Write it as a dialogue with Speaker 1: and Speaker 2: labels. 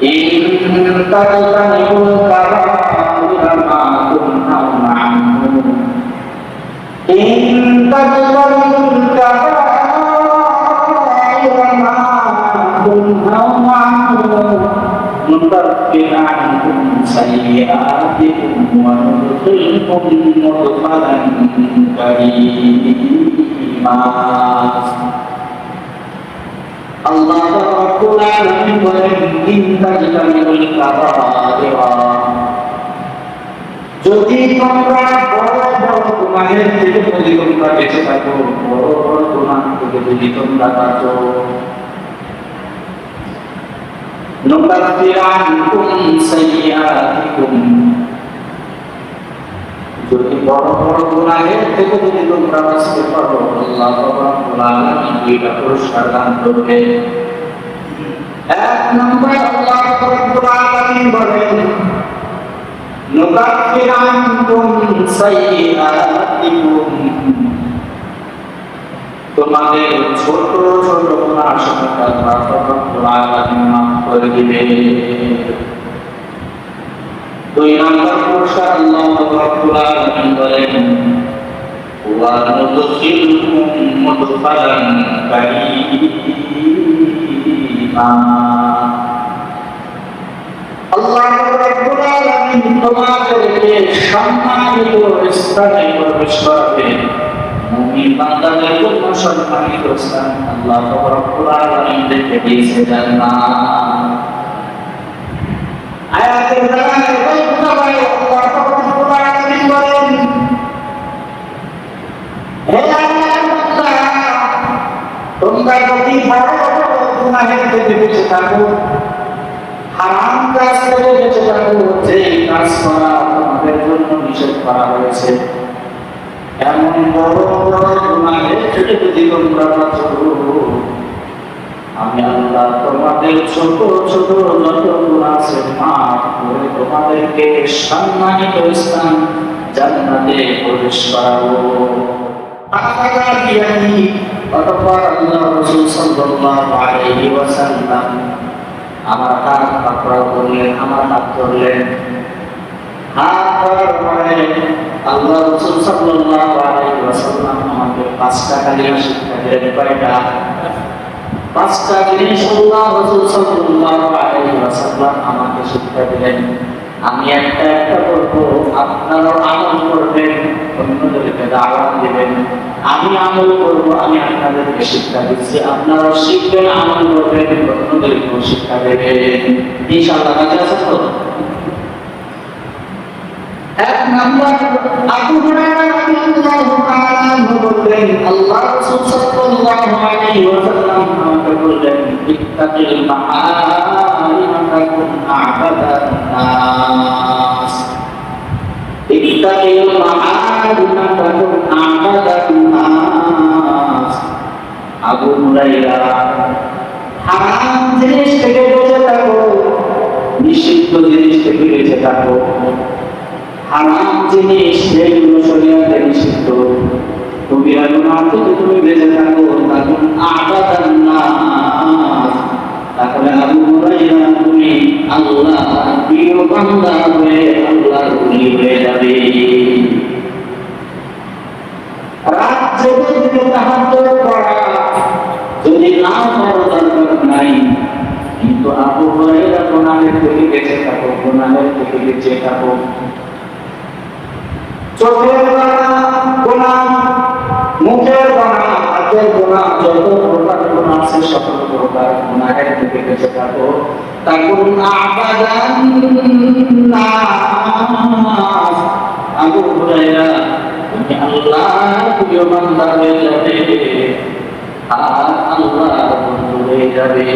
Speaker 1: إن تجتنبوا الكبائر ما تنهون عنه إن تجتنبوا الكبائر ما تنهون عنه نكفر عنكم سيئاتكم وندخلكم مدخلا كريما আল্লাহ রাব্বুল আলামিন বলেন ইনতাজতানিবুল কাবাইরা যদি তোমরা বড় বড় গুনাহের থেকে যদি তোমরা বেঁচে থাকো বড় বড় গুনাহ থেকে যদি তোমরা বাঁচো নুকাফির আনকুম সাইয়্যাতিকুম যদি বড় বড় গুনাহের থেকে যদি তোমরা বাঁচতে পারো আল্লাহ রাব্বুল আলামিন দুইটা পুরস্কার দান করবে। এক নম্বর আল্লাহ রাব্বুল আলামিন বলেন নুকাফির আনকুম সাইয়্যাতিকুম তোমাদের ছোট ছোট গুনাহ সমস্ত আল্লাহ রাব্বুল আলামিন মাফ করে দিবে। দুই নম্বর পুরস্কার আল্লাহ রাব্বুল আলামিন বলেন ওয়া নুদখিলুকুম মুদখালান কারীমা আল্লাহ রাব্বুল আলামিন তোমাদেরকে সম্মানিত স্থানে প্রবেশ করাবেন। মুমিন বান্দাদের জন্য সম্মানিত স্থান আল্লাহ রাব্বুল আলামিন দেখে দিয়েছে জান্নাত। আয়াতের দ্বারা এটাই বোঝা যায় আল্লাহ রাব্বুল আলামিন বলেন হে আল্লাহর বান্দা তোমরা যদি বড় বড় গুনাহের থেকে বেঁচে থাকো হারাম কাজ থেকে বেঁচে থাকো যেই কাজ করা তোমাদের জন্য নিষেধ করা হয়েছে এমন বড় বড় গুনাহের থেকে যদি তোমরা বাঁচো আমি আল্লাহ তোমাদের ছোট ছোট যত গুনাহ আছে মাফ করে তোমাদেরকে সম্মানিত স্থান জান্নাতে প্রবেশ করাবো। অতঃপর আল্লাহ রাসূল সাল্লাল্লাহু আলাইহি ওয়াসাল্লাম আমার হাত পাকড়াও করলেন, আমার হাত ধরলেন। হাত ধরার পরে আল্লাহ রাসূল সাল্লাল্লাহু আলাইহি ওয়াসাল্লাম আমাকে 5টা কালিমা শিক্ষা দিলেন। কয়টা? 5টা জিনিস আল্লাহ রাসূল সাল্লাল্লাহু আলাইহি ওয়াসাল্লাম আমাকে শিক্ষা দিলেন। আমি একটা একটা করব, আপনারাও আমল করবেন, অন্যদেরকে দাওয়াত দিবেন। আমি আমল করব, আমি আপনাদেরকে শিক্ষা দিচ্ছি, আপনারাও শিখবেন, আমল করবেন, অন্যদেরকেও শিক্ষা দেবেন। ইনশাআল্লাহ রাজি আছেন তো? এক নাম্বার আবু হুরায়রা রাদিয়াল্লাহু তাআলা বললেন আল্লাহ রাসূল সাল্লাল্লাহু আলাইহি ওয়াসাল্লাম আমাকে বললেন ইত্তাকিল মাআরিমা তাকুন আ'বাদান নাস ইত্তাকিল মাআরিমা তাকুন আ'বাদান নাস। আবু হুরায়রা হারাম জিনিস থেকে বেঁচে থাকো, নিষিদ্ধ জিনিস থেকে বেঁচে থাকো। হারাম জিনিস যেগুলো শরীয়তে নিষিদ্ধ কবিরা গুনাহ থেকে তুমি বেঁচে থাকো তখন আ'বাদান নাস। তাহলে আবু হুরায়রা তুমি আল্লাহর প্রিয় বান্দা হয়ে আল্লাহর ওলি হয়ে যাবে। রাত জেগে জেগে তাহাজ্জুদ পড়া যদি না করো দরকার নাই, কিন্তু আবু হুরায়রা গুনাহের থেকে বেঁচে থাকো, গুনাহের থেকে বেঁচে থাকো। চোখের গুনাহ, মুখের গুনাহ, হাতের গুনাহ, যত প্রকার গুনাহ আছে সকল প্রকার গুনাহের থেকে বেঁচে থাকো। তাকুন আ'বাদান নাস। আবু হুরায়রা তুমি আল্লাহর প্রিয় বান্দা হয়ে যাবে আর আল্লাহর বন্ধু হয়ে যাবে।